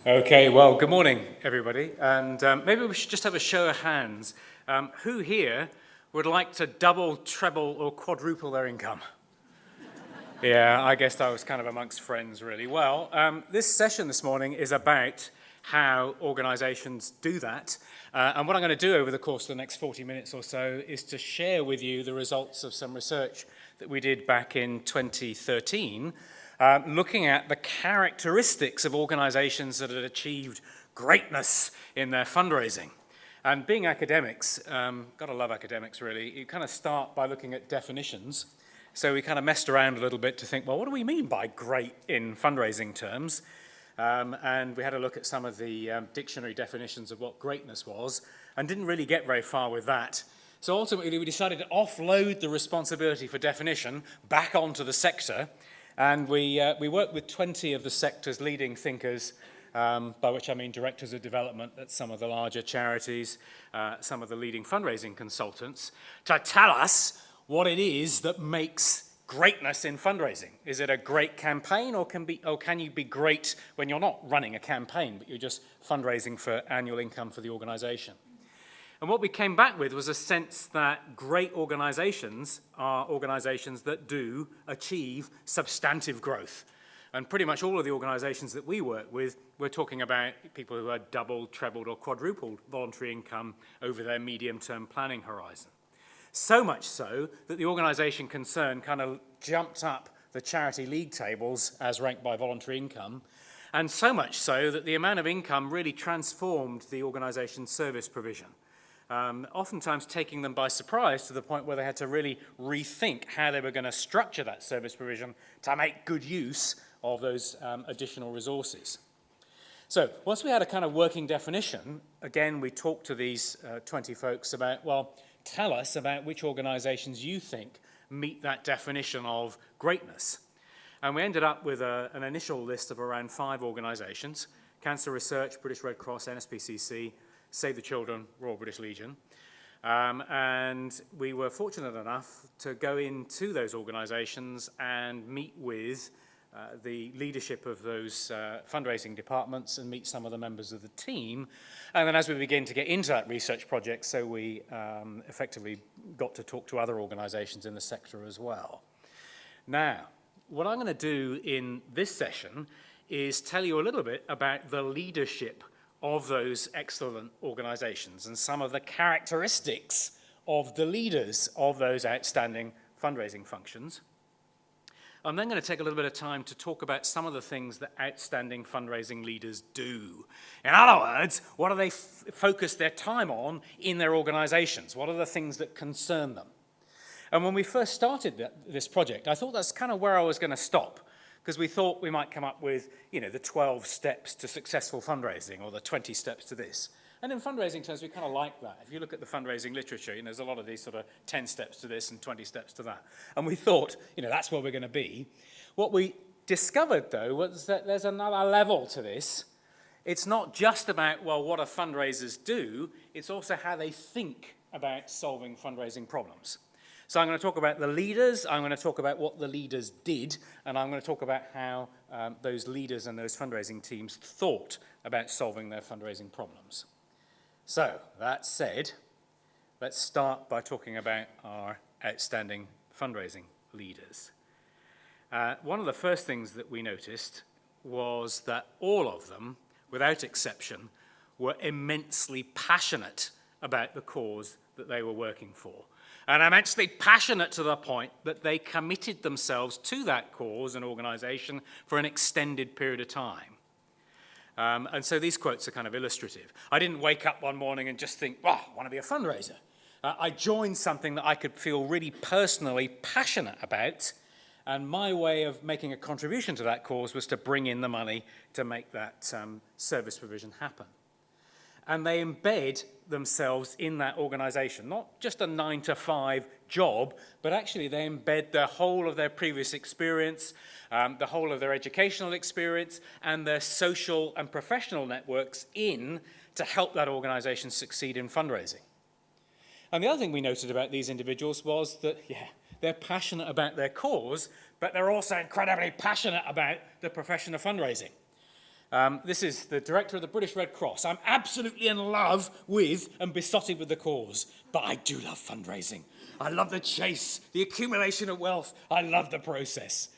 Okay, well, good morning, everybody. And maybe we should just have a show of hands. Who here would like to double, treble, or quadruple their income? Yeah, I guess I was kind of amongst friends, really. Well, this session this morning is about how organizations do that. And what I'm going to do over the course of the next 40 minutes or so is to share with you the results of some research that we did back in 2013, looking at the characteristics of organizations that had achieved greatness in their fundraising. And being academics, gotta love academics really, you kind of start by looking at definitions. So we kind of messed around a little bit to think, well, what do we mean by great in fundraising terms? And we had a look at some of the dictionary definitions of what greatness was and didn't really get very far with that. So ultimately we decided to offload the responsibility for definition back onto the sector, and we worked with 20 of the sector's leading thinkers, by which I mean directors of development at some of the larger charities, some of the leading fundraising consultants, to tell us what it is that makes greatness in fundraising. Is it a great campaign, or can you be great when you're not running a campaign, but you're just fundraising for annual income for the organization? And what we came back with was a sense that great organizations are organizations that do achieve substantive growth. And pretty much all of the organizations that we work with, we're talking about people who had doubled, trebled, or quadrupled voluntary income over their medium-term planning horizon. So much so that the organization concerned kind of jumped up the charity league tables as ranked by voluntary income, and so much so that the amount of income really transformed the organization's service provision, oftentimes taking them by surprise to the point where they had to really rethink how they were going to structure that service provision to make good use of those additional resources. So once we had a kind of working definition, again, we talked to these 20 folks about, well, tell us about which organizations you think meet that definition of greatness. And we ended up with an initial list of around 5 organizations: Cancer Research, British Red Cross, NSPCC, Save the Children, Royal British Legion. And we were fortunate enough to go into those organizations and meet with the leadership of those fundraising departments and meet some of the members of the team. And then as we begin to get into that research project, so we effectively got to talk to other organizations in the sector as well. Now, what I'm going to do in this session is tell you a little bit about the leadership of those excellent organizations and some of the characteristics of the leaders of those outstanding fundraising functions. I'm then going to take a little bit of time to talk about some of the things that outstanding fundraising leaders do. In other words, what do they focus their time on in their organizations? What are the things that concern them? And when we first started this project, I thought that's kind of where I was going to stop, because we thought we might come up with, the 12 steps to successful fundraising or the 20 steps to this. And in fundraising terms, we kind of like that. If you look at the fundraising literature, there's a lot of these sort of 10 steps to this and 20 steps to that. And we thought, that's where we're going to be. What we discovered, though, was that there's another level to this. It's not just about, well, what do fundraisers do? It's also how they think about solving fundraising problems. So I'm going to talk about the leaders, I'm going to talk about what the leaders did, and I'm going to talk about how those leaders and those fundraising teams thought about solving their fundraising problems. So, that said, let's start by talking about our outstanding fundraising leaders. One of the first things that we noticed was that all of them, without exception, were immensely passionate about the cause that they were working for. And immensely passionate to the point that they committed themselves to that cause and organization for an extended period of time. And so these quotes are kind of illustrative. I didn't wake up one morning and just think, I want to be a fundraiser. I joined something that I could feel really personally passionate about, and my way of making a contribution to that cause was to bring in the money to make that service provision happen. And they embed themselves in that organization, not just a 9-to-5 job, but actually they embed the whole of their previous experience, the whole of their educational experience, and their social and professional networks in to help that organization succeed in fundraising. And the other thing we noted about these individuals was that, they're passionate about their cause, but they're also incredibly passionate about the profession of fundraising. This is the director of the British Red Cross. I'm absolutely in love with and besotted with the cause, but I do love fundraising. I love the chase, the accumulation of wealth. I love the process.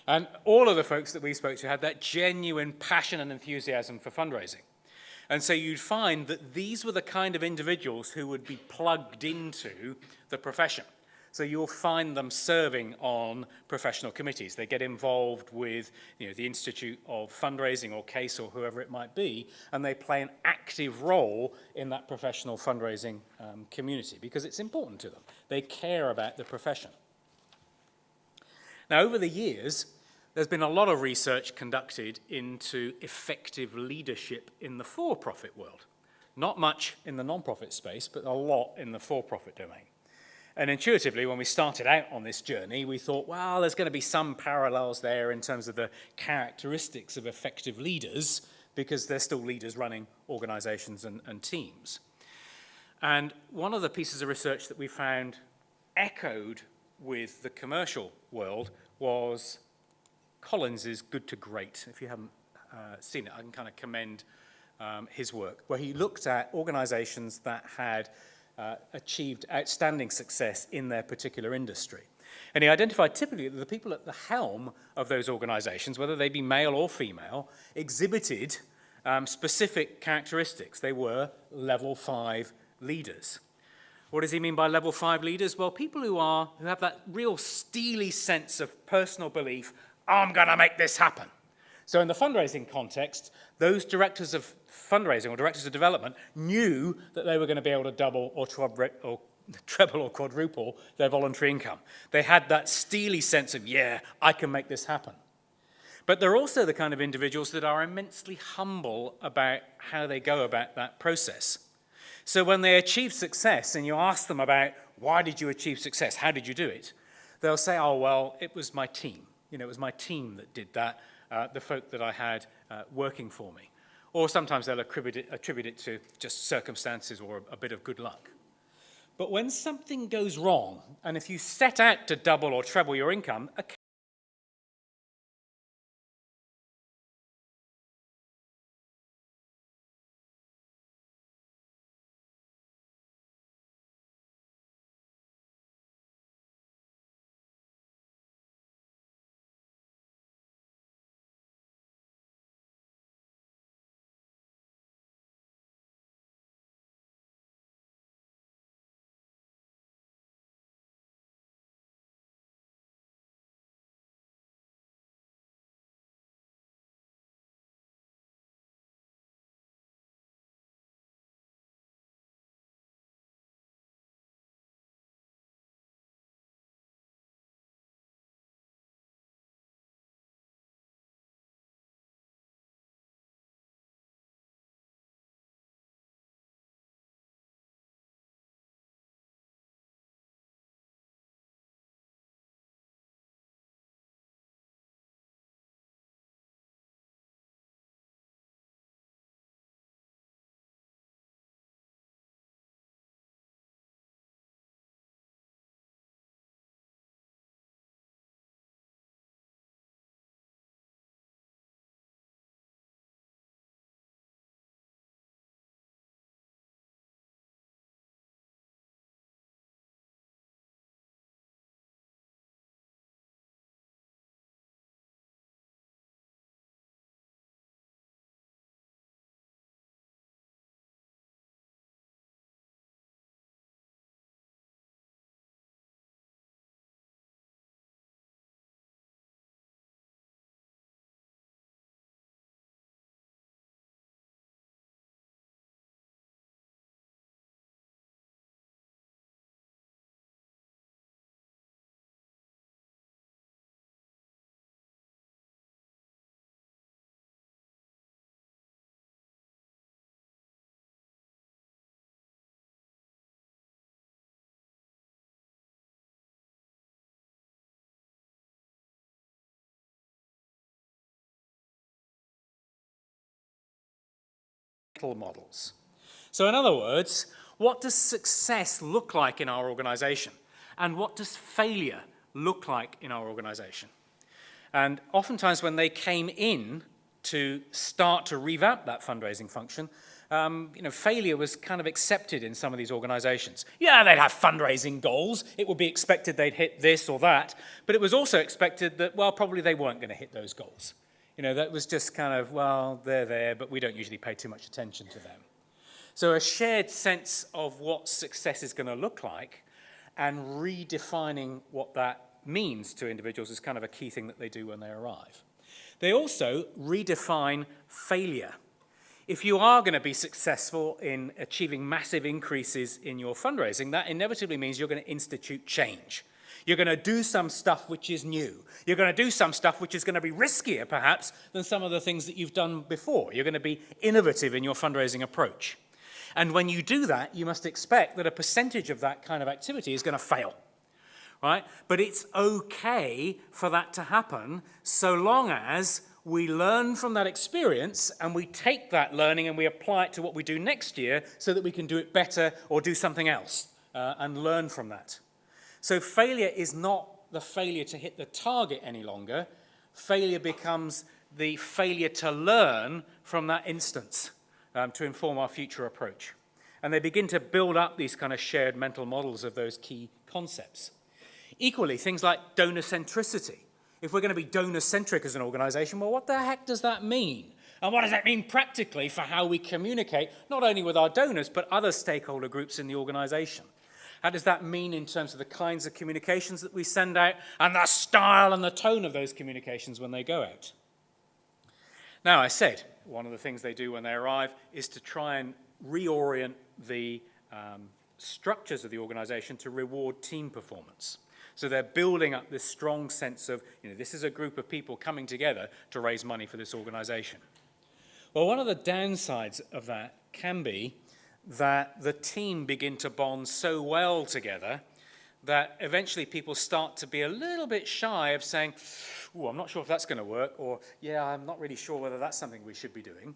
And all of the folks that we spoke to had that genuine passion and enthusiasm for fundraising. And so you'd find that these were the kind of individuals who would be plugged into the profession. So you'll find them serving on professional committees. They get involved with the Institute of Fundraising or CASE or whoever it might be, and they play an active role in that professional fundraising community because it's important to them. They care about the profession. Now, over the years, there's been a lot of research conducted into effective leadership in the for-profit world. Not much in the non-profit space, but a lot in the for-profit domain. And intuitively, when we started out on this journey, we thought, well, there's going to be some parallels there in terms of the characteristics of effective leaders, because they're still leaders running organizations and teams. And one of the pieces of research that we found echoed with the commercial world was Collins's Good to Great. If you haven't seen it, I can kind of commend his work, where he looked at organizations that had achieved outstanding success in their particular industry. And he identified typically that the people at the helm of those organizations, whether they be male or female, exhibited specific characteristics. They were level 5 leaders. What does he mean by level 5 leaders? Well, people who have that real steely sense of personal belief, I'm going to make this happen. So in the fundraising context, those directors of fundraising or directors of development knew that they were going to be able to double or treble or quadruple their voluntary income. They had that steely sense of, yeah, I can make this happen. But they're also the kind of individuals that are immensely humble about how they go about that process. So when they achieve success and you ask them about, why did you achieve success? How did you do it? They'll say, oh, well, it was my team. It was my team that did that. The folk that I had working for me. Or sometimes they'll attribute it to just circumstances or a bit of good luck. But when something goes wrong, and if you set out to double or treble your income, models. So in other words, what does success look like in our organization? And what does failure look like in our organization? And oftentimes when they came in to start to revamp that fundraising function, failure was kind of accepted in some of these organizations. Yeah, they'd have fundraising goals. It would be expected they'd hit this or that. But it was also expected that, well, probably they weren't going to hit those goals. That was just kind of, well, they're there, but we don't usually pay too much attention to them. So a shared sense of what success is going to look like and redefining what that means to individuals is kind of a key thing that they do when they arrive. They also redefine failure. If you are going to be successful in achieving massive increases in your fundraising, that inevitably means you're going to institute change. You're going to do some stuff which is new. You're going to do some stuff which is going to be riskier, perhaps, than some of the things that you've done before. You're going to be innovative in your fundraising approach. And when you do that, you must expect that a percentage of that kind of activity is going to fail. Right? But it's okay for that to happen so long as we learn from that experience and we take that learning and we apply it to what we do next year so that we can do it better or do something else and learn from that. So failure is not the failure to hit the target any longer. Failure becomes the failure to learn from that instance to inform our future approach. And they begin to build up these kind of shared mental models of those key concepts. Equally, things like donor centricity. If we're going to be donor-centric as an organization, well, what the heck does that mean? And what does that mean practically for how we communicate, not only with our donors, but other stakeholder groups in the organization? How does that mean in terms of the kinds of communications that we send out and the style and the tone of those communications when they go out? Now, I said, one of the things they do when they arrive is to try and reorient the structures of the organization to reward team performance. So they're building up this strong sense of, this is a group of people coming together to raise money for this organization. Well, one of the downsides of that can be that the team begin to bond so well together that eventually people start to be a little bit shy of saying, oh, I'm not sure if that's going to work, or, yeah, I'm not really sure whether that's something we should be doing.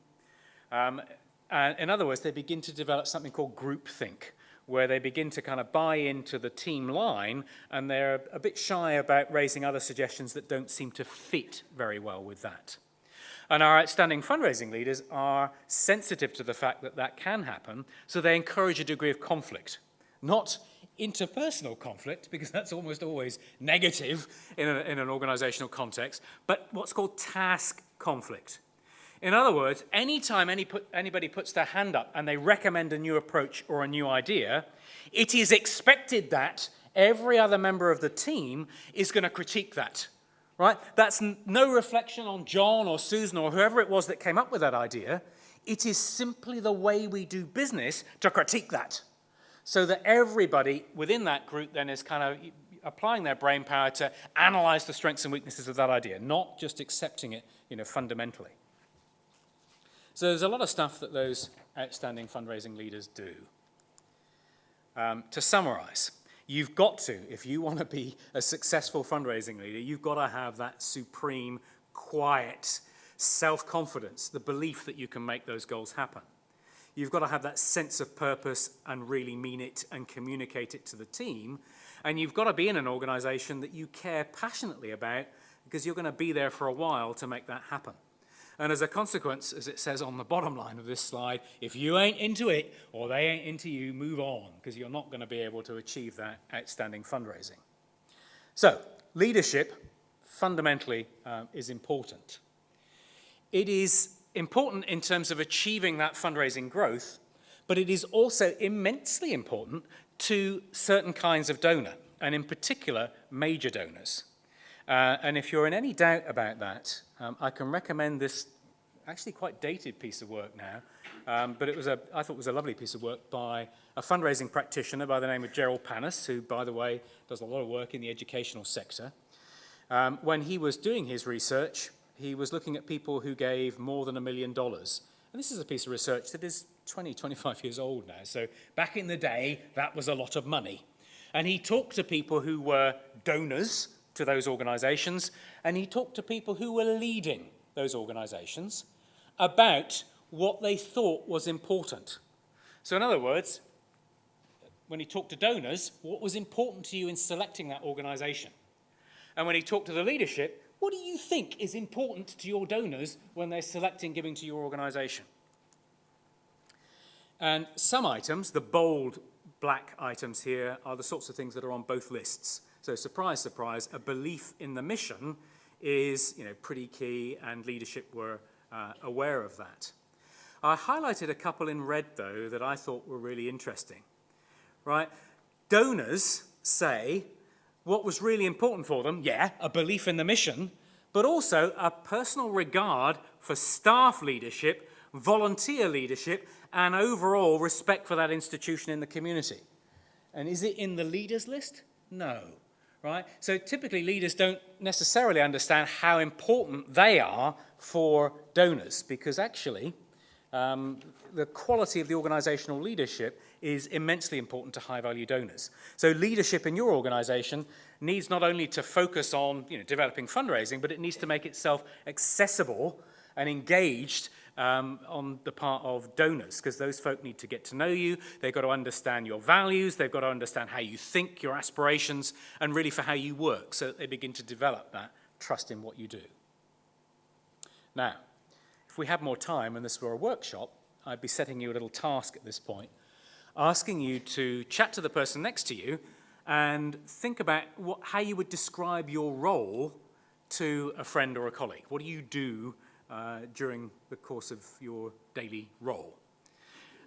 And in other words, they begin to develop something called groupthink, where they begin to kind of buy into the team line, and they're a bit shy about raising other suggestions that don't seem to fit very well with that. And our outstanding fundraising leaders are sensitive to the fact that that can happen, so they encourage a degree of conflict. Not interpersonal conflict, because that's almost always negative in an organizational context, but what's called task conflict. In other words, anytime anybody puts their hand up and they recommend a new approach or a new idea, it is expected that every other member of the team is going to critique that, right? That's no reflection on John or Susan or whoever it was that came up with that idea. It is simply the way we do business to critique that, so that everybody within that group then is kind of applying their brain power to analyze the strengths and weaknesses of that idea, not just accepting it, fundamentally. So there's a lot of stuff that those outstanding fundraising leaders do. To summarize, you've got to, if you want to be a successful fundraising leader, you've got to have that supreme, quiet self-confidence, the belief that you can make those goals happen. You've got to have that sense of purpose and really mean it and communicate it to the team. And you've got to be in an organization that you care passionately about, because you're going to be there for a while to make that happen. And as a consequence, as it says on the bottom line of this slide, if you ain't into it or they ain't into you, move on, because you're not going to be able to achieve that outstanding fundraising. So, leadership fundamentally is important. It is important in terms of achieving that fundraising growth, but it is also immensely important to certain kinds of donor, and in particular, major donors. And if you're in any doubt about that, I can recommend this actually quite dated piece of work now, but I thought it was a lovely piece of work by a fundraising practitioner by the name of Gerald Panis, who, by the way, does a lot of work in the educational sector. When he was doing his research, he was looking at people who gave more than $1 million. And this is a piece of research that is 20, 25 years old now. So back in the day, that was a lot of money. And he talked to people who were donors to those organizations, and he talked to people who were leading those organizations about what they thought was important. So in other words, when he talked to donors, what was important to you in selecting that organization? And when he talked to the leadership, What do you think is important to your donors when they're selecting giving to your organization? And some items, the bold black items here, are the sorts of things that are on both lists. So surprise, surprise, a belief in the mission is pretty key, and leadership were aware of that. I highlighted a couple in red, though, that I thought were really interesting. Right? Donors say what was really important for them, a belief in the mission, but also a personal regard for staff leadership, volunteer leadership, and overall respect for that institution in the community. And is it in the leaders list? No. Right? So typically leaders don't necessarily understand how important they are for donors, because actually the quality of the organizational leadership is immensely important to high-value donors. So leadership in your organization needs not only to focus on developing fundraising, but it needs to make itself accessible and engaged on the part of donors, because those folk need to get to know you, they've got to understand your values, they've got to understand how you think, your aspirations, and really for how you work, so that they begin to develop that trust in what you do. Now, if we had more time and this were a workshop, I'd be setting you a little task at this point, asking you to chat to the person next to you and think about how you would describe your role to a friend or a colleague. What do you do during the course of your daily role?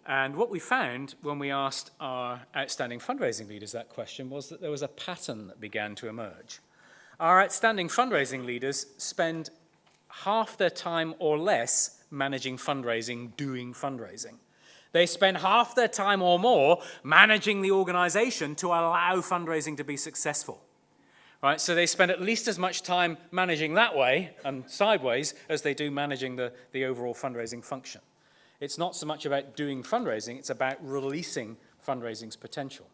And what we found when we asked our outstanding fundraising leaders that question was that there was a pattern that began to emerge. Our outstanding fundraising leaders spend half their time or less managing fundraising, doing fundraising. They spend half their time or more managing the organization to allow fundraising to be successful. Right, so they spend at least as much time managing that way and sideways as they do managing the overall fundraising function. It's not so much about doing fundraising, it's about releasing fundraising's potential.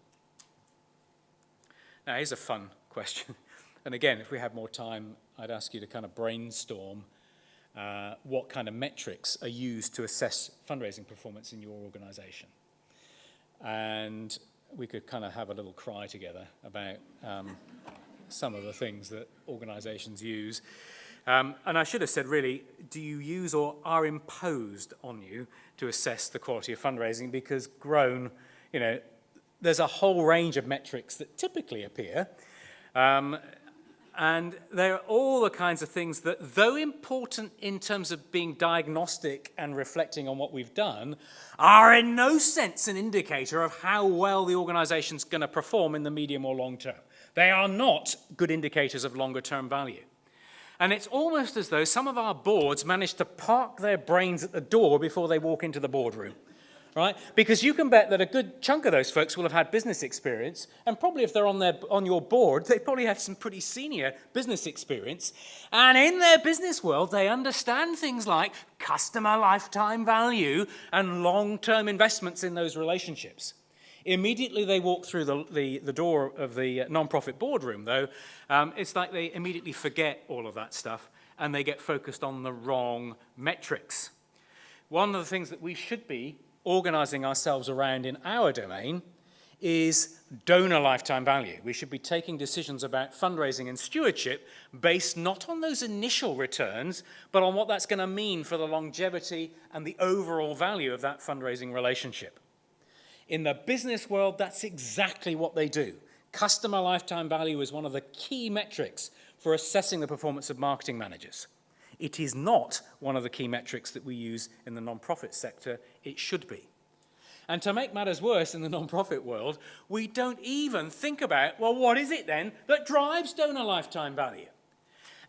Now, here's a fun question. And again, if we had more time, I'd ask you to kind of brainstorm what kind of metrics are used to assess fundraising performance in your organization. And we could kind of have a little cry together about some of the things that organizations use. And I should have said, really, do you use or are imposed on you to assess the quality of fundraising? Because grown, there's a whole range of metrics that typically appear. And they're all the kinds of things that, though important in terms of being diagnostic and reflecting on what we've done, are in no sense an indicator of how well the organization's going to perform in the medium or long term. They are not good indicators of longer term value. And it's almost as though some of our boards manage to park their brains at the door before they walk into the boardroom. Right? Because you can bet that a good chunk of those folks will have had business experience, and probably if they're on your board, they probably had some pretty senior business experience. And in their business world, they understand things like customer lifetime value and long-term investments in those relationships. Immediately they walk through the door of the nonprofit boardroom, though, it's like they immediately forget all of that stuff, and they get focused on the wrong metrics. One of the things that we should be organizing ourselves around in our domain is donor lifetime value. We should be taking decisions about fundraising and stewardship based not on those initial returns, but on what that's going to mean for the longevity and the overall value of that fundraising relationship. In the business world, that's exactly what they do. Customer lifetime value is one of the key metrics for assessing the performance of marketing managers. It is not one of the key metrics that we use in the nonprofit sector. It should be. And to make matters worse in the nonprofit world, we don't even think about, well, what is it then that drives donor lifetime value?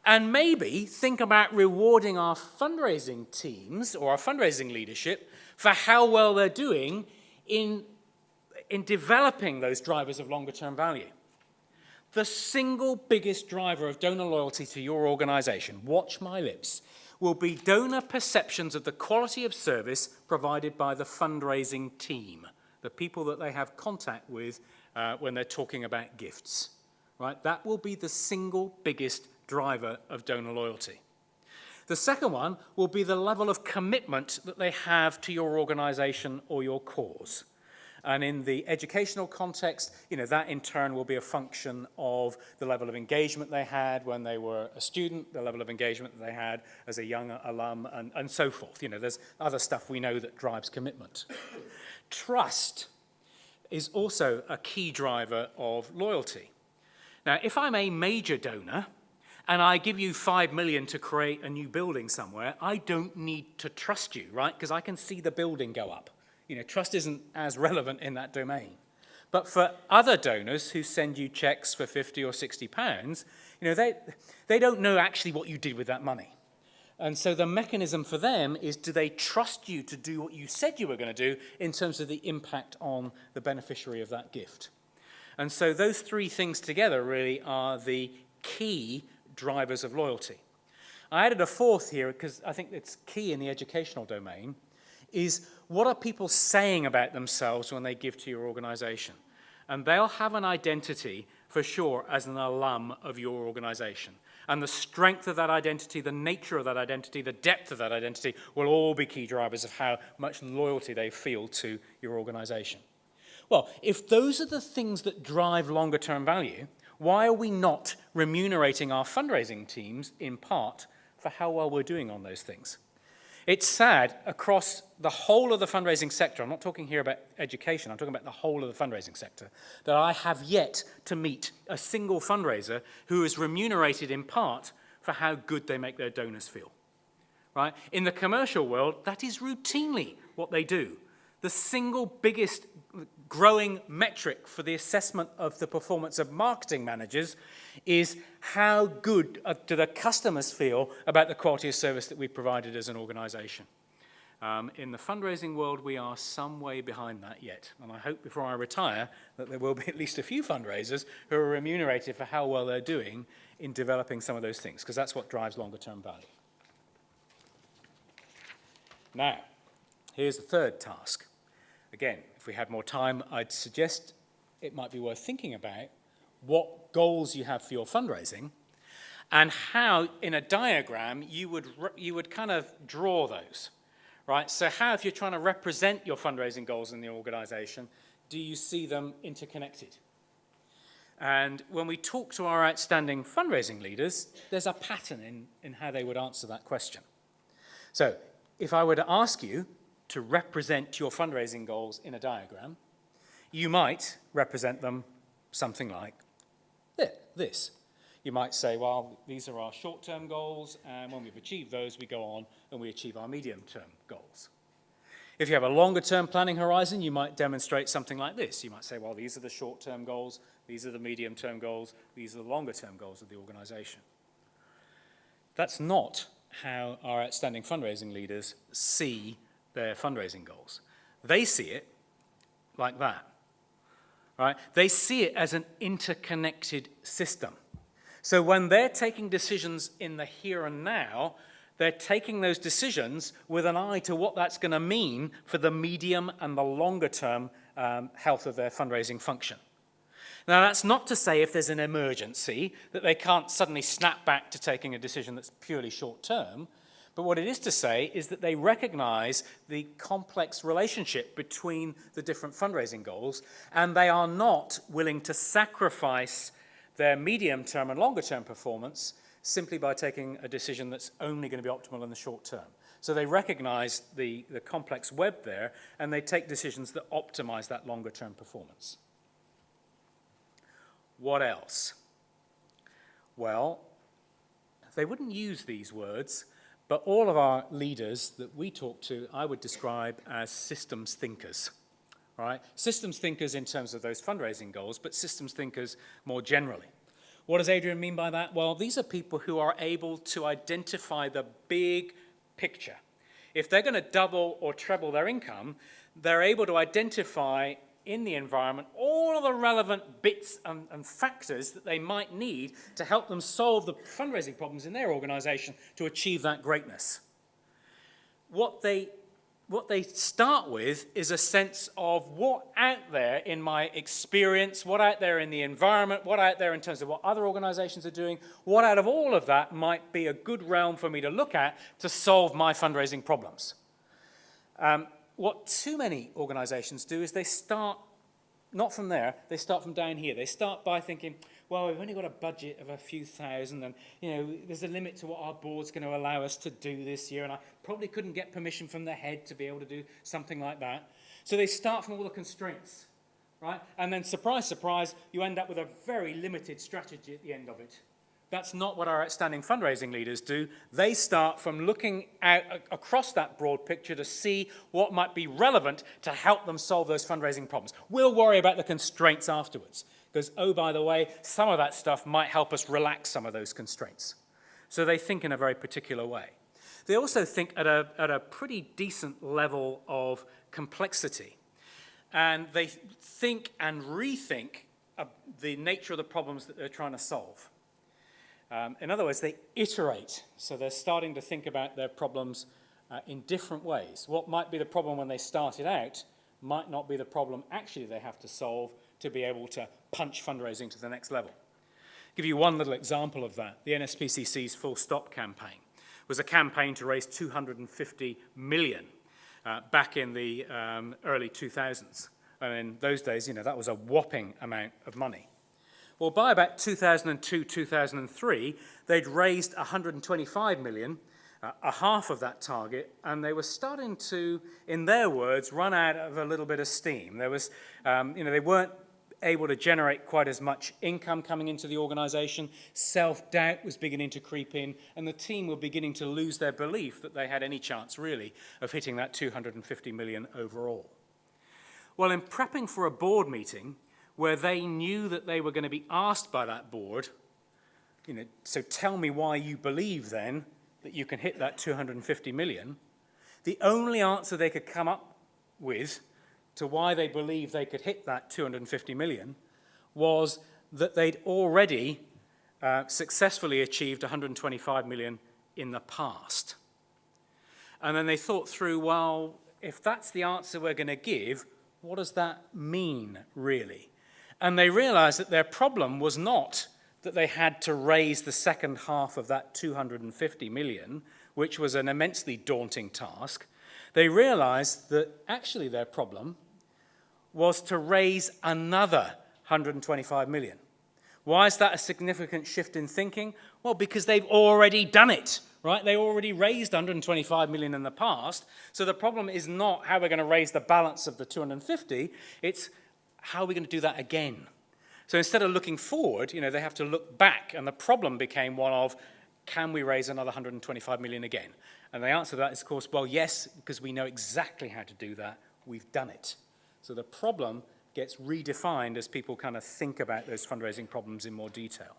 And maybe think about rewarding our fundraising teams or our fundraising leadership for how well they're doing in developing those drivers of longer term value. The single biggest driver of donor loyalty to your organization, watch my lips, will be donor perceptions of the quality of service provided by the fundraising team, the people that they have contact with when they're talking about gifts. Right? That will be the single biggest driver of donor loyalty. The second one will be the level of commitment that they have to your organization or your cause. And in the educational context, that in turn will be a function of the level of engagement they had when they were a student, the level of engagement that they had as a young alum, and so forth. There's other stuff we know that drives commitment. Trust is also a key driver of loyalty. Now, if I'm a major donor and I give you $5 million to create a new building somewhere, I don't need to trust you, right? Because I can see the building go up. Trust isn't as relevant in that domain. But for other donors who send you checks for 50 or 60 pounds, they don't know actually what you did with that money. And so the mechanism for them is, do they trust you to do what you said you were going to do in terms of the impact on the beneficiary of that gift? And so those three things together really are the key drivers of loyalty. I added a fourth here because I think it's key in the educational domain, is what are people saying about themselves when they give to your organization? And they'll have an identity, for sure, as an alum of your organization. And the strength of that identity, the nature of that identity, the depth of that identity will all be key drivers of how much loyalty they feel to your organization. Well, if those are the things that drive longer-term value, why are we not remunerating our fundraising teams in part for how well we're doing on those things? It's sad across the whole of the fundraising sector, I'm not talking here about education, I'm talking about the whole of the fundraising sector, that I have yet to meet a single fundraiser who is remunerated in part for how good they make their donors feel. Right? In the commercial world, that is routinely what they do. The single biggest growing metric for the assessment of the performance of marketing managers is how good do the customers feel about the quality of service that we provided as an organization. In the fundraising world, we are some way behind that yet. And I hope before I retire that there will be at least a few fundraisers who are remunerated for how well they're doing in developing some of those things, because that's what drives longer-term value. Now, here's the third task. Again, if we had more time, I'd suggest it might be worth thinking about what goals you have for your fundraising and how, in a diagram, you would kind of draw those, right? So how, if you're trying to represent your fundraising goals in the organization, do you see them interconnected? And when we talk to our outstanding fundraising leaders, there's a pattern in how they would answer that question. So if I were to ask you to represent your fundraising goals in a diagram, you might represent them something like this. You might say, well, these are our short-term goals, and when we've achieved those, we go on and we achieve our medium-term goals. If you have a longer-term planning horizon, you might demonstrate something like this. You might say, well, these are the short-term goals, these are the medium-term goals, these are the longer-term goals of the organization. That's not how our outstanding fundraising leaders see their fundraising goals. They see it like that, right? They see it as an interconnected system. So when they're taking decisions in the here and now, they're taking those decisions with an eye to what that's going to mean for the medium and the longer term health of their fundraising function. Now, that's not to say if there's an emergency that they can't suddenly snap back to taking a decision that's purely short term. But what it is to say is that they recognize the complex relationship between the different fundraising goals, and they are not willing to sacrifice their medium-term and longer-term performance simply by taking a decision that's only going to be optimal in the short term. So they recognize the complex web there, and they take decisions that optimize that longer-term performance. What else? Well, they wouldn't use these words, but all of our leaders that we talk to, I would describe as systems thinkers, right? Systems thinkers in terms of those fundraising goals, but systems thinkers more generally. What does Adrian mean by that? Well, these are people who are able to identify the big picture. If they're going to double or treble their income, they're able to identify in the environment all of the relevant bits and factors that they might need to help them solve the fundraising problems in their organization to achieve that greatness. What they start with is a sense of what out there in my experience, what out there in the environment, what out there in terms of what other organizations are doing, what out of all of that might be a good realm for me to look at to solve my fundraising problems. what too many organizations do is they start not from there, they start from down here. They start by thinking, well, we've only got a budget of a few thousand, and there's a limit to what our board's going to allow us to do this year, and I probably couldn't get permission from the head to be able to do something like that. So they start from all the constraints, right? And then, surprise, surprise, you end up with a very limited strategy at the end of it. That's not what our outstanding fundraising leaders do. They start from looking out across that broad picture to see what might be relevant to help them solve those fundraising problems. We'll worry about the constraints afterwards, because, oh, by the way, some of that stuff might help us relax some of those constraints. So they think in a very particular way. They also think at a pretty decent level of complexity. And they think and rethink the nature of the problems that they're trying to solve. In other words, they iterate. So they're starting to think about their problems in different ways. What might be the problem when they started out might not be the problem actually they have to solve to be able to punch fundraising to the next level. I'll give you one little example of that. The NSPCC's Full Stop campaign was a campaign to raise 250 million back in the early 2000s. And in those days, that was a whopping amount of money. Well, by about 2002, 2003, they'd raised 125 million, a half of that target, and they were starting to, in their words, run out of a little bit of steam. There was, they weren't able to generate quite as much income coming into the organization. Self-doubt was beginning to creep in, and the team were beginning to lose their belief that they had any chance, really, of hitting that 250 million overall. Well, in prepping for a board meeting, where they knew that they were going to be asked by that board, so tell me why you believe then that you can hit that 250 million, the only answer they could come up with to why they believed they could hit that 250 million was that they'd already successfully achieved 125 million in the past. And then they thought through, well, if that's the answer we're going to give, what does that mean, really? And they realized that their problem was not that they had to raise the second half of that 250 million, which was an immensely daunting task. They realized that actually their problem was to raise another 125 million. Why is that a significant shift in thinking? Well, because they've already done it, right? They already raised 125 million in the past. So the problem is not how we're going to raise the balance of the 250, it's how are we going to do that again? So instead of looking forward, they have to look back, and the problem became one of, can we raise another 125 million again? And the answer to that is, of course, well, yes, because we know exactly how to do that. We've done it. So the problem gets redefined as people kind of think about those fundraising problems in more detail.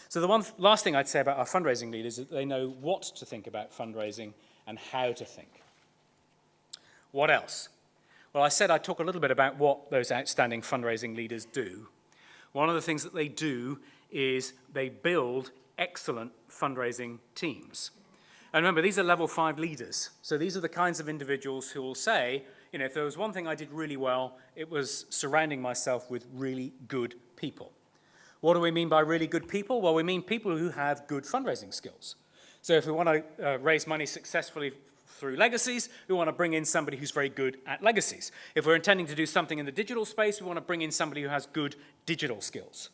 So the last thing I'd say about our fundraising leaders is that they know what to think about fundraising and how to think. What else? Well, I said I'd talk a little bit about what those outstanding fundraising leaders do. One of the things that they do is they build excellent fundraising teams. And remember, these are level 5 leaders. So these are the kinds of individuals who will say, if there was one thing I did really well, it was surrounding myself with really good people. What do we mean by really good people? Well, we mean people who have good fundraising skills. So if we want to raise money successfully through legacies, we want to bring in somebody who's very good at legacies. If we're intending to do something in the digital space, we want to bring in somebody who has good digital skills.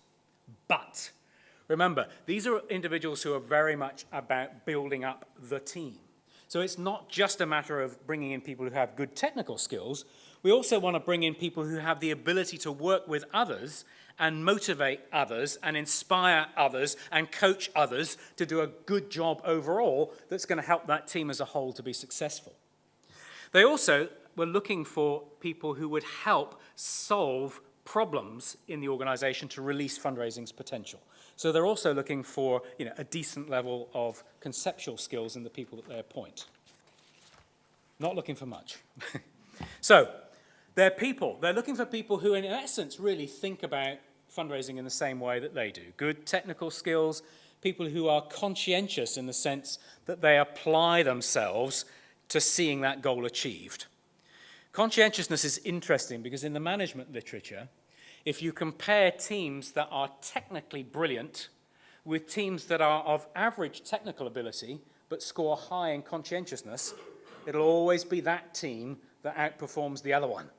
But remember, these are individuals who are very much about building up the team. So it's not just a matter of bringing in people who have good technical skills. We also want to bring in people who have the ability to work with others and motivate others and inspire others and coach others to do a good job overall that's going to help that team as a whole to be successful. They also were looking for people who would help solve problems in the organization to release fundraising's potential. So they're also looking for a decent level of conceptual skills in the people that they appoint. Not looking for much. So they're people. They're looking for people who, in essence, really think about fundraising in the same way that they do. Good technical skills, people who are conscientious in the sense that they apply themselves to seeing that goal achieved. Conscientiousness is interesting because in the management literature, if you compare teams that are technically brilliant with teams that are of average technical ability but score high in conscientiousness, it'll always be that team that outperforms the other one.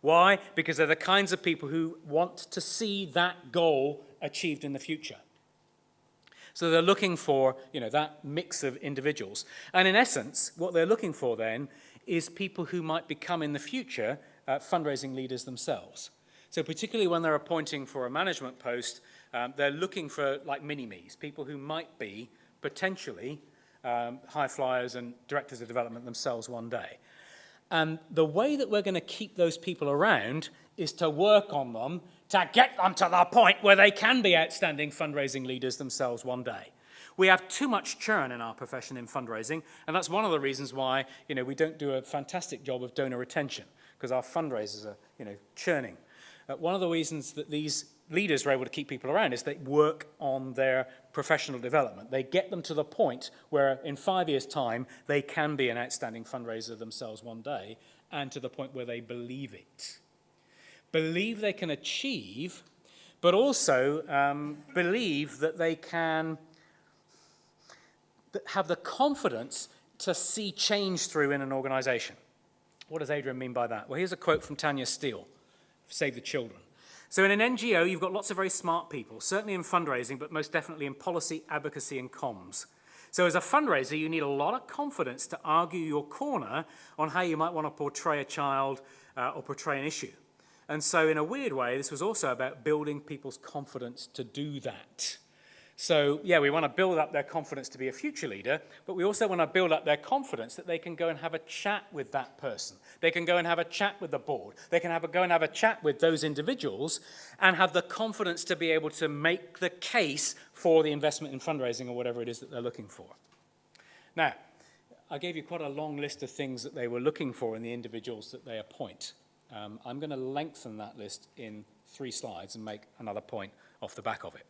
Why? Because they're the kinds of people who want to see that goal achieved in the future. So they're looking for, that mix of individuals. And in essence, what they're looking for then is people who might become in the future fundraising leaders themselves. So particularly when they're appointing for a management post, they're looking for like mini-me's, people who might be potentially high flyers and directors of development themselves one day. And the way that we're going to keep those people around is to work on them, to get them to the point where they can be outstanding fundraising leaders themselves one day. We have too much churn in our profession in fundraising, and that's one of the reasons why we don't do a fantastic job of donor retention, because our fundraisers are churning. One of the reasons that these leaders are able to keep people around is they work on their professional development. They get them to the point where in 5 years' time, they can be an outstanding fundraiser themselves one day, and to the point where they believe it. Believe they can achieve, but also believe that they can have the confidence to see change through in an organization. What does Adrian mean by that? Well, here's a quote from Tanya Steele, Save the Children. So in an NGO, you've got lots of very smart people, certainly in fundraising, but most definitely in policy, advocacy, and comms. So as a fundraiser, you need a lot of confidence to argue your corner on how you might want to portray a child or portray an issue. And so in a weird way, this was also about building people's confidence to do that. So, yeah, we want to build up their confidence to be a future leader, but we also want to build up their confidence that they can go and have a chat with that person. They can go and have a chat with the board. They can go and have a chat with those individuals and have the confidence to be able to make the case for the investment in fundraising or whatever it is that they're looking for. Now, I gave you quite a long list of things that they were looking for in the individuals that they appoint. I'm going to lengthen that list in 3 slides and make another point off the back of it.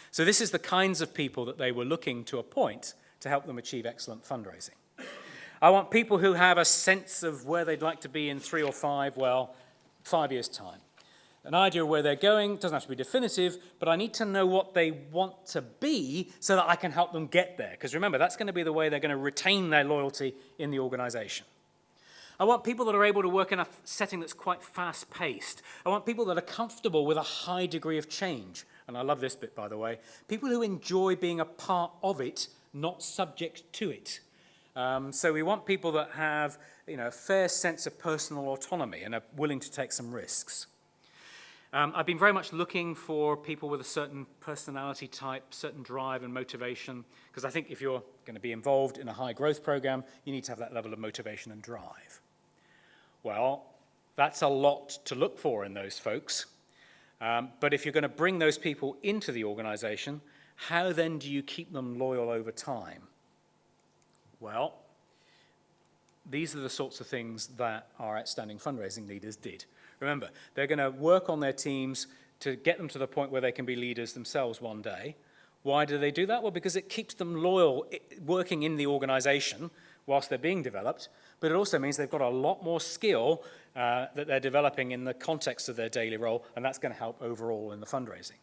So this is the kinds of people that they were looking to appoint to help them achieve excellent fundraising. I want people who have a sense of where they'd like to be in 3 or 5 years' time. An idea of where they're going, doesn't have to be definitive, but I need to know what they want to be so that I can help them get there. Because remember, that's going to be the way they're going to retain their loyalty in the organization. I want people that are able to work in a setting that's quite fast-paced. I want people that are comfortable with a high degree of change. And I love this bit, by the way. People who enjoy being a part of it, not subject to it. So we want people that have a fair sense of personal autonomy and are willing to take some risks. I've been very much looking for people with a certain personality type, certain drive and motivation, because I think if you're going to be involved in a high growth program, you need to have that level of motivation and drive. Well, that's a lot to look for in those folks. But if you're going to bring those people into the organization, how then do you keep them loyal over time? Well, these are the sorts of things that our outstanding fundraising leaders did. Remember, they're going to work on their teams to get them to the point where they can be leaders themselves one day. Why do they do that? Well, because it keeps them loyal working in the organization whilst they're being developed, but it also means they've got a lot more skill that they're developing in the context of their daily role, and that's going to help overall in the fundraising.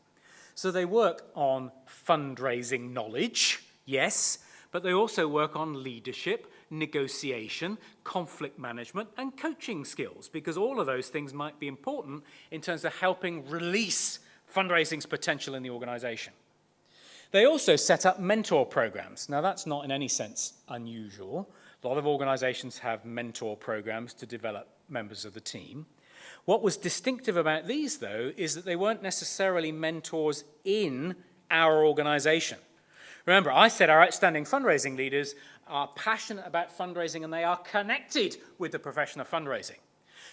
So they work on fundraising knowledge, yes, but they also work on leadership, negotiation, conflict management, and coaching skills, because all of those things might be important in terms of helping release fundraising's potential in the organization. They also set up mentor programs. Now, that's not in any sense unusual. A lot of organizations have mentor programs to develop members of the team. What was distinctive about these, though, is that they weren't necessarily mentors in our organization. Remember, I said our outstanding fundraising leaders are passionate about fundraising and they are connected with the profession of fundraising.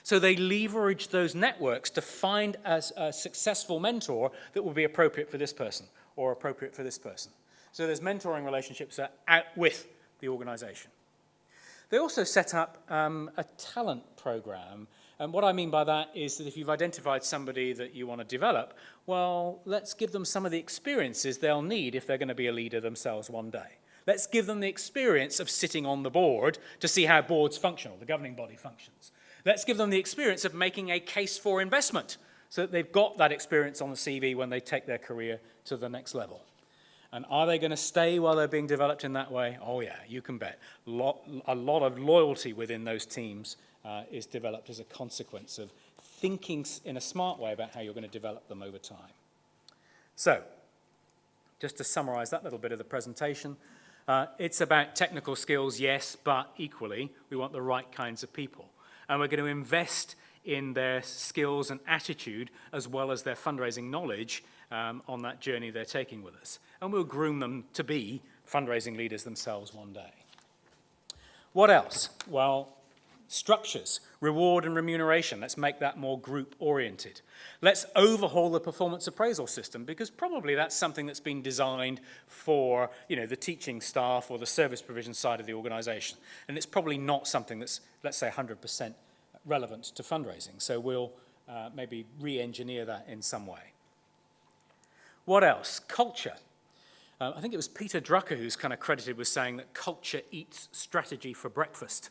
So they leverage those networks to find a successful mentor that will be appropriate for this person or appropriate for this person. So there's mentoring relationships that are out with the organization. They also set up a talent program. And what I mean by that is that if you've identified somebody that you want to develop, well, let's give them some of the experiences they'll need if they're going to be a leader themselves one day. Let's give them the experience of sitting on the board to see how boards function, or the governing body functions. Let's give them the experience of making a case for investment so that they've got that experience on the CV when they take their career to the next level. And are they going to stay while they're being developed in that way? Oh yeah, you can bet. A lot of loyalty within those teams is developed as a consequence of thinking in a smart way about how you're going to develop them over time. So, just to summarize that little bit of the presentation, it's about technical skills, yes, but equally, we want the right kinds of people. And we're going to invest in their skills and attitude, as well as their fundraising knowledge on that journey they're taking with us. And we'll groom them to be fundraising leaders themselves one day. What else? Well, structures, reward and remuneration. Let's make that more group-oriented. Let's overhaul the performance appraisal system, because probably that's something that's been designed for, the teaching staff or the service provision side of the organization. And it's probably not something that's, let's say, 100% relevant to fundraising. So we'll maybe re-engineer that in some way. What else? Culture. I think it was Peter Drucker who's kind of credited with saying that culture eats strategy for breakfast.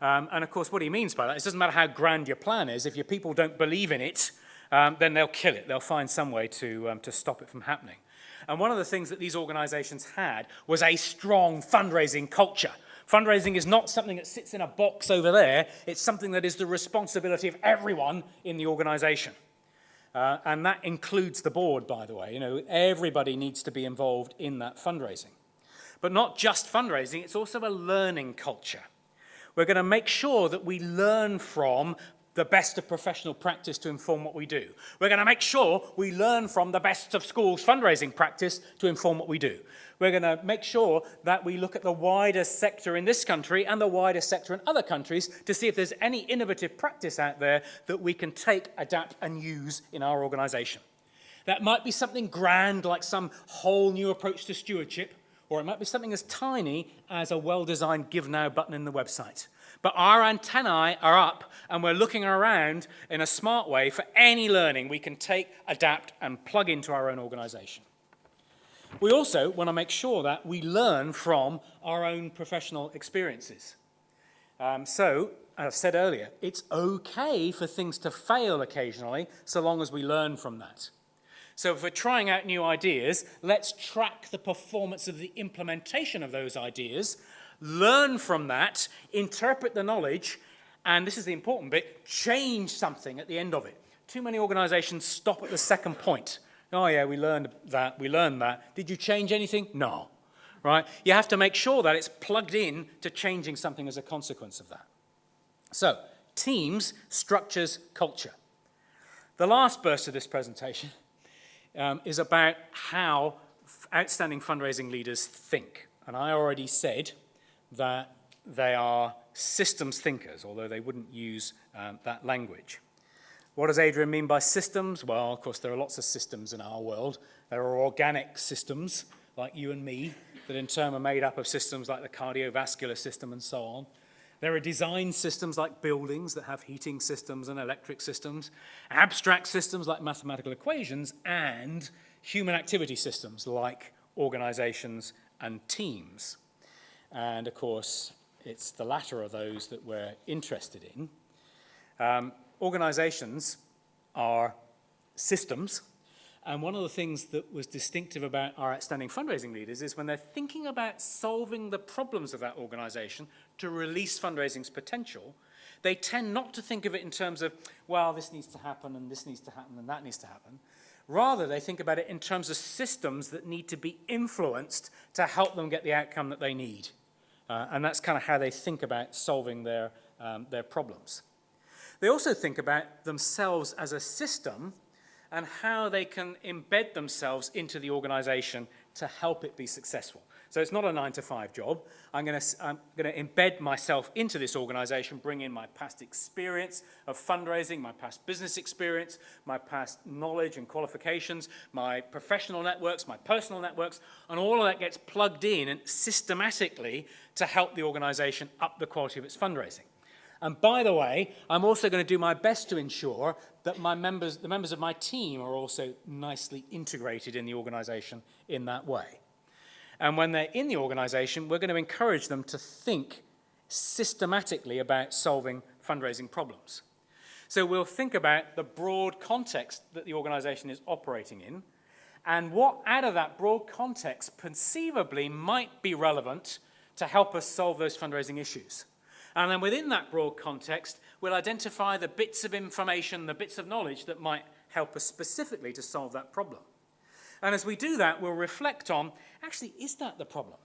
And of course, what he means by that, it doesn't matter how grand your plan is, if your people don't believe in it, then they'll kill it. They'll find some way to stop it from happening. And one of the things that these organizations had was a strong fundraising culture. Fundraising is not something that sits in a box over there. It's something that is the responsibility of everyone in the organization. And that includes the board, by the way. Everybody needs to be involved in that fundraising. But not just fundraising, it's also a learning culture. We're going to make sure that we learn from the best of professional practice to inform what we do. We're going to make sure we learn from the best of schools fundraising practice to inform what we do. We're going to make sure that we look at the wider sector in this country and the wider sector in other countries to see if there's any innovative practice out there that we can take, adapt, and use in our organization. That might be something grand, like some whole new approach to stewardship, or it might be something as tiny as a well-designed Give Now button in the website. But our antennae are up, and we're looking around in a smart way for any learning we can take, adapt, and plug into our own organization. We also want to make sure that we learn from our own professional experiences. So, as I said earlier, it's okay for things to fail occasionally, so long as we learn from that. So if we're trying out new ideas, let's track the performance of the implementation of those ideas, learn from that, interpret the knowledge, and this is the important bit, change something at the end of it. Too many organizations stop at the second point. Oh yeah, we learned that. Did you change anything? No. Right? You have to make sure that it's plugged in to changing something as a consequence of that. So, teams, structures, culture. The last burst of this presentation is about how outstanding fundraising leaders think. And I already said that they are systems thinkers, although they wouldn't use that language. What does Adrian mean by systems? Well, of course, there are lots of systems in our world. There are organic systems, like you and me, that in turn are made up of systems like the cardiovascular system and so on. There are design systems like buildings that have heating systems and electric systems, abstract systems like mathematical equations, and human activity systems like organizations and teams. And of course, it's the latter of those that we're interested in. Organizations are systems, and one of the things that was distinctive about our outstanding fundraising leaders is when they're thinking about solving the problems of that organization to release fundraising's potential, they tend not to think of it in terms of, well, this needs to happen, and this needs to happen, and that needs to happen. Rather, they think about it in terms of systems that need to be influenced to help them get the outcome that they need. And that's kind of how they think about solving their problems. They also think about themselves as a system and how they can embed themselves into the organization to help it be successful. So it's not a 9-to-5 job. I'm going to embed myself into this organization, bring in my past experience of fundraising, my past business experience, my past knowledge and qualifications, my professional networks, my personal networks, and all of that gets plugged in and systematically to help the organization up the quality of its fundraising. And by the way, I'm also going to do my best to ensure that the members of my team are also nicely integrated in the organization in that way. And when they're in the organization, we're going to encourage them to think systematically about solving fundraising problems. So we'll think about the broad context that the organization is operating in, and what out of that broad context conceivably might be relevant to help us solve those fundraising issues. And then within that broad context, we'll identify the bits of information, the bits of knowledge that might help us specifically to solve that problem. And as we do that, we'll reflect on, actually, is that the problem?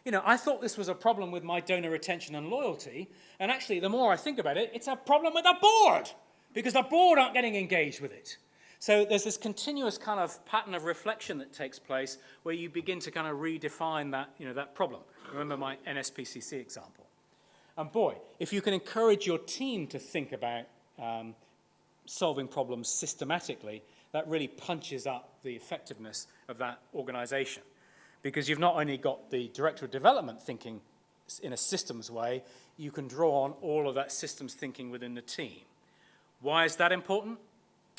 You know, I thought this was a problem with my donor retention and loyalty, and actually, the more I think about it, it's a problem with the board, because the board aren't getting engaged with it. So there's this continuous kind of pattern of reflection that takes place where you begin to kind of redefine that, that problem. Remember my NSPCC example. And boy, if you can encourage your team to think about solving problems systematically, that really punches up the effectiveness of that organization. Because you've not only got the director of development thinking in a systems way, you can draw on all of that systems thinking within the team. Why is that important?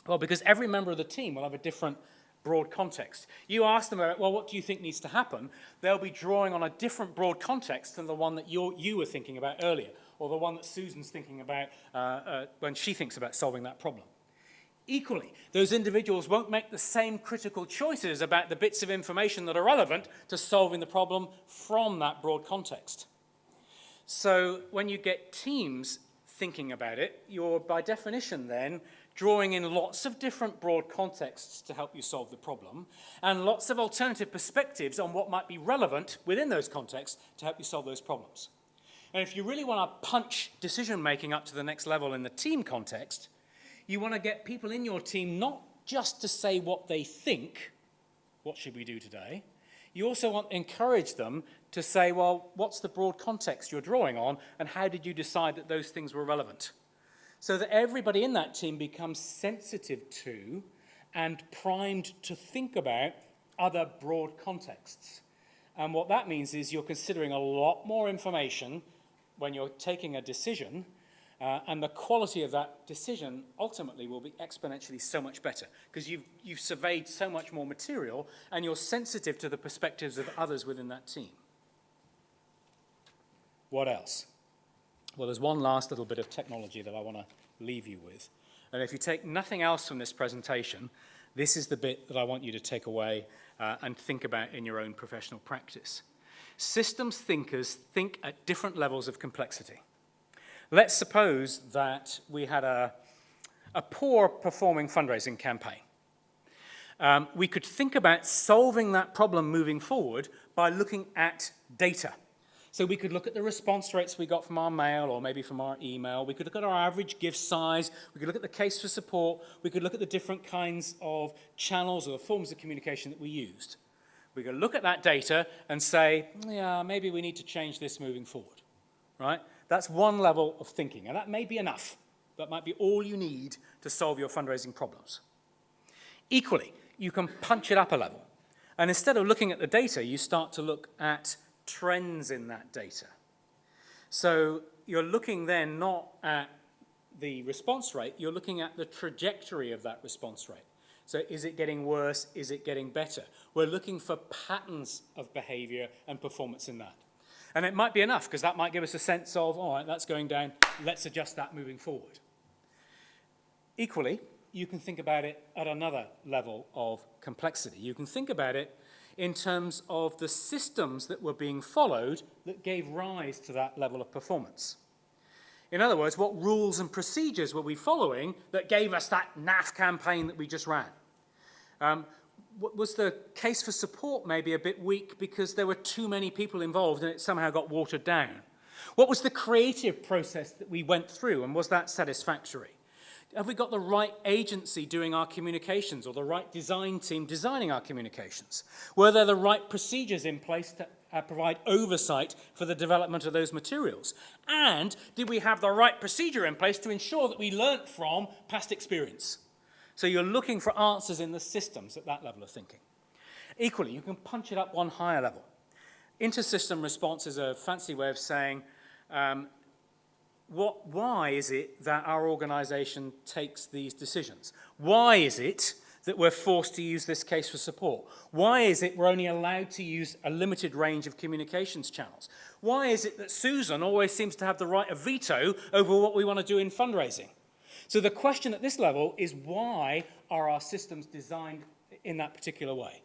Well, because every member of the team will have a different broad context. You ask them about, well, what do you think needs to happen? They'll be drawing on a different broad context than the one that you were thinking about earlier, or the one that Susan's thinking about when she thinks about solving that problem. Equally, those individuals won't make the same critical choices about the bits of information that are relevant to solving the problem from that broad context. So when you get teams thinking about it, you're by definition then drawing in lots of different broad contexts to help you solve the problem, and lots of alternative perspectives on what might be relevant within those contexts to help you solve those problems. And if you really want to punch decision-making up to the next level in the team context, you want to get people in your team not just to say what they think, what should we do today? You also want to encourage them to say, well, what's the broad context you're drawing on, and how did you decide that those things were relevant? So that everybody in that team becomes sensitive to and primed to think about other broad contexts. And what that means is you're considering a lot more information when you're taking a decision, and the quality of that decision ultimately will be exponentially so much better because you've surveyed so much more material and you're sensitive to the perspectives of others within that team. What else? Well, there's one last little bit of technology that I want to leave you with. And if you take nothing else from this presentation, this is the bit that I want you to take away and think about in your own professional practice. Systems thinkers think at different levels of complexity. Let's suppose that we had a poor performing fundraising campaign. We could think about solving that problem moving forward by looking at data. So we could look at the response rates we got from our mail or maybe from our email. We could look at our average gift size. We could look at the case for support. We could look at the different kinds of channels or the forms of communication that we used. We could look at that data and say, yeah, maybe we need to change this moving forward, right? That's one level of thinking, and that may be enough. That might be all you need to solve your fundraising problems. Equally, you can punch it up a level. And instead of looking at the data, you start to look at trends in that data. So you're looking then not at the response rate, you're looking at the trajectory of that response rate. So is it getting worse? Is it getting better? We're looking for patterns of behavior and performance in that. And it might be enough because that might give us a sense of, all right, that's going down, let's adjust that moving forward. Equally, you can think about it at another level of complexity. You can think about it in terms of the systems that were being followed that gave rise to that level of performance. In other words, what rules and procedures were we following that gave us that NAF campaign that we just ran? Was the case for support maybe a bit weak because there were too many people involved and it somehow got watered down? What was the creative process that we went through, and was that satisfactory? Have we got the right agency doing our communications or the right design team designing our communications? Were there the right procedures in place to provide oversight for the development of those materials? And did we have the right procedure in place to ensure that we learnt from past experience? So you're looking for answers in the systems at that level of thinking. Equally, you can punch it up one higher level. InterSystem Response is a fancy way of saying, why is it that our organization takes these decisions? Why is it that we're forced to use this case for support? Why is it we're only allowed to use a limited range of communications channels? Why is it that Susan always seems to have the right of veto over what we want to do in fundraising? So the question at this level is, why are our systems designed in that particular way.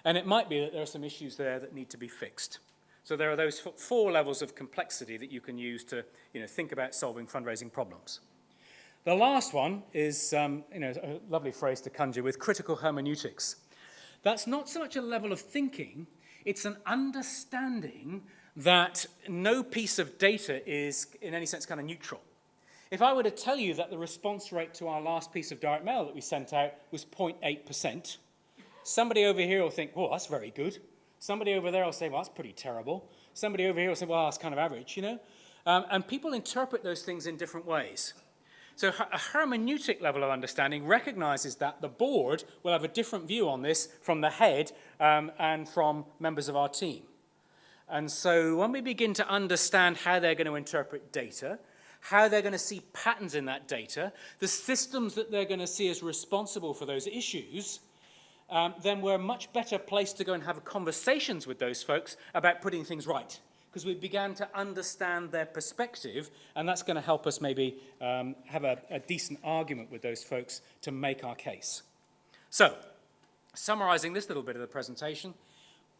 And it might be that there are some issues there that need to be fixed. So there are those 4 levels of complexity that you can use to think about solving fundraising problems. The last one is a lovely phrase to conjure with, critical hermeneutics. That's not so much a level of thinking, it's an understanding that no piece of data is, in any sense, kind of neutral. If I were to tell you that the response rate to our last piece of direct mail that we sent out was 0.8%, somebody over here will think, well, that's very good. Somebody over there will say, well, that's pretty terrible. Somebody over here will say, well, that's kind of average, And people interpret those things in different ways. So a hermeneutic level of understanding recognizes that the board will have a different view on this from the head and from members of our team. And so when we begin to understand how they're going to interpret data, how they're going to see patterns in that data, the systems that they're going to see as responsible for those issues, then we're much better placed to go and have conversations with those folks about putting things right. Because we began to understand their perspective, and that's going to help us maybe have a decent argument with those folks to make our case. So, summarizing this little bit of the presentation,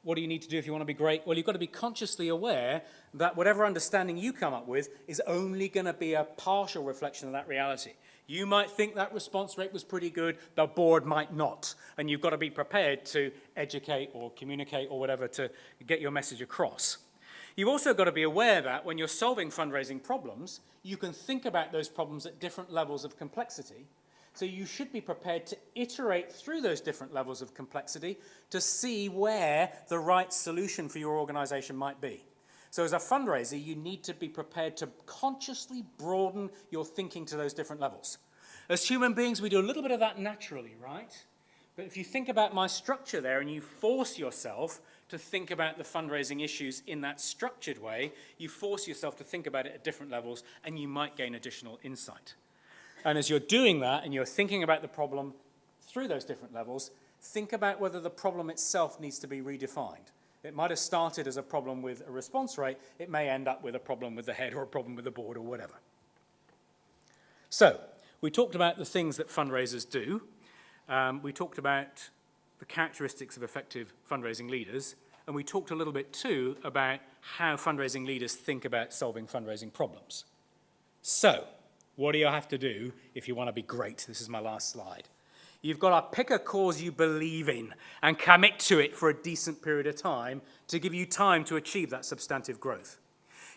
what do you need to do if you want to be great? Well, you've got to be consciously aware that whatever understanding you come up with is only going to be a partial reflection of that reality. You might think that response rate was pretty good, the board might not, and you've got to be prepared to educate or communicate or whatever to get your message across. You've also got to be aware that when you're solving fundraising problems, you can think about those problems at different levels of complexity. So you should be prepared to iterate through those different levels of complexity to see where the right solution for your organization might be. So as a fundraiser, you need to be prepared to consciously broaden your thinking to those different levels. As human beings, we do a little bit of that naturally, right? But if you think about my structure there and you force yourself to think about the fundraising issues in that structured way, you force yourself to think about it at different levels, and you might gain additional insight. And as you're doing that, and you're thinking about the problem through those different levels, think about whether the problem itself needs to be redefined. It might have started as a problem with a response rate. It may end up with a problem with the head or a problem with the board or whatever. So, we talked about the things that fundraisers do. We talked about the characteristics of effective fundraising leaders, and we talked a little bit too about how fundraising leaders think about solving fundraising problems. So, what do you have to do if you want to be great? This is my last slide. You've got to pick a cause you believe in and commit to it for a decent period of time to give you time to achieve that substantive growth.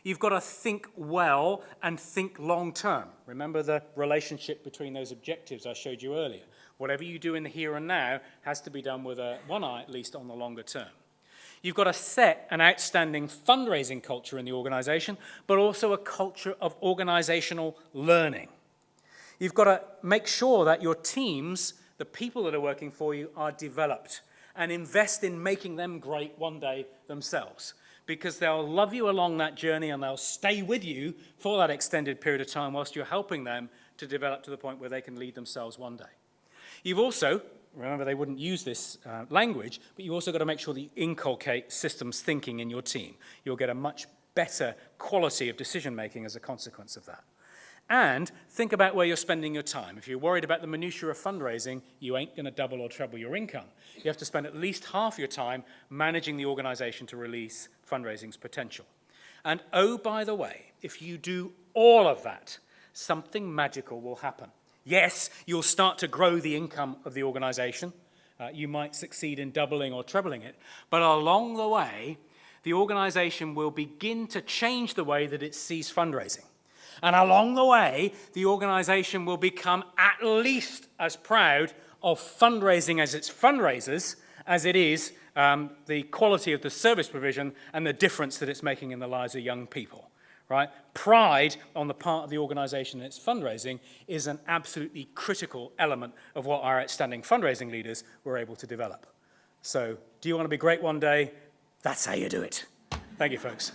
You've got to think well and think long term. Remember the relationship between those objectives I showed you earlier. Whatever you do in the here and now has to be done with one eye at least on the longer term. You've got to set an outstanding fundraising culture in the organization, but also a culture of organizational learning. You've got to make sure that your teams, the people that are working for you, are developed and invest in making them great one day themselves, because they'll love you along that journey and they'll stay with you for that extended period of time whilst you're helping them to develop to the point where they can lead themselves one day. You've also, remember they wouldn't use this language, but you've also got to make sure that you inculcate systems thinking in your team. You'll get a much better quality of decision making as a consequence of that. And think about where you're spending your time. If you're worried about the minutiae of fundraising, you ain't going to double or treble your income. You have to spend at least half your time managing the organization to release fundraising's potential. And oh, by the way, if you do all of that, something magical will happen. Yes, you'll start to grow the income of the organization. You might succeed in doubling or trebling it. But along the way, the organization will begin to change the way that it sees fundraising. And along the way, the organization will become at least as proud of fundraising as its fundraisers as it is the quality of the service provision and the difference that it's making in the lives of young people. Right? Pride on the part of the organization and its fundraising is an absolutely critical element of what our outstanding fundraising leaders were able to develop. So, do you want to be great one day? That's how you do it. Thank you, folks.